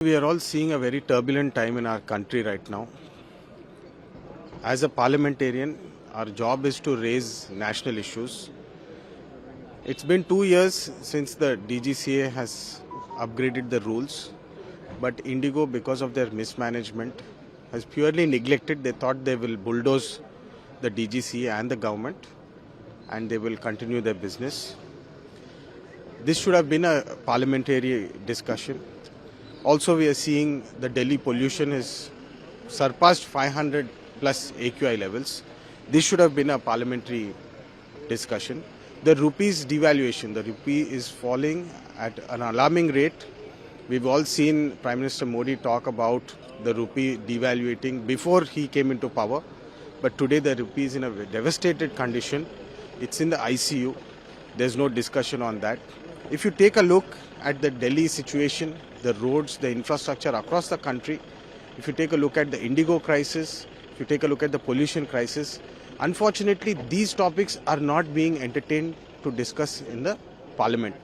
We are all seeing a very turbulent time in our country right now. As a parliamentarian, our job is to raise national issues. It's been 2 years since the DGCA has upgraded the rules, but Indigo, because of their mismanagement, has purely neglected. They thought they will bulldoze the DGCA and the government, and they will continue their business. This should have been a parliamentary discussion. Also, we are seeing the Delhi pollution has surpassed 500 plus AQI levels. This should have been a parliamentary discussion. The rupee's devaluation, the rupee is falling at an alarming rate. We've all seen Prime Minister Modi talk about the rupee devaluating before he came into power. But today the rupee is in a devastated condition. It's in the ICU. There's no discussion on that. If you take a look at the Delhi situation, the roads, the infrastructure across the country, if you take a look at the Indigo crisis, if you take a look at the pollution crisis, unfortunately these topics are not being entertained to discuss in the parliament.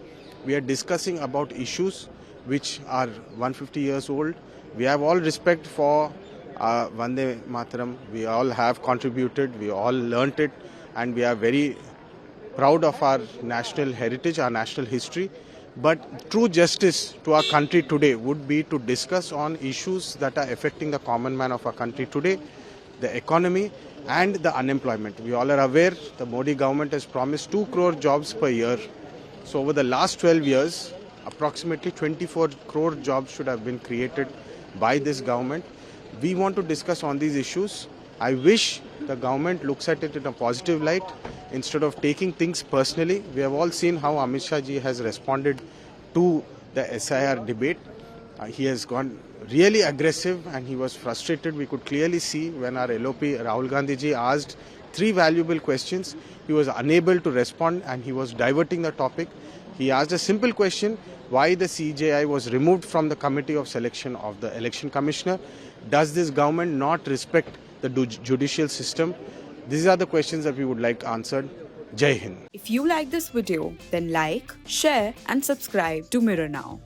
We are discussing about issues which are 150 years old. We have all respect for Vande Mataram. We all have contributed, we all learnt it, and we are very proud of our national heritage, our national history. But true justice to our country today would be to discuss on issues that are affecting the common man of our country today, the economy and the unemployment. We all are aware the Modi government has promised 2 crore jobs per year. So over the last 12 years, approximately 24 crore jobs should have been created by this government. We want to discuss on these issues. I wish the government looks at it in a positive light instead of taking things personally. We have all seen how Amit Shah ji has responded to the SIR debate. He has gone really aggressive and he was frustrated. We could clearly see when our LOP Rahul Gandhi ji asked 3 valuable questions, he was unable to respond and he was diverting the topic. He asked a simple question, why the CJI was removed from the committee of selection of the election commissioner. Does this government not respect the judicial system? These are the questions that we would like answered. Jai Hind. If you like this video, then like, share and subscribe to Mirror Now.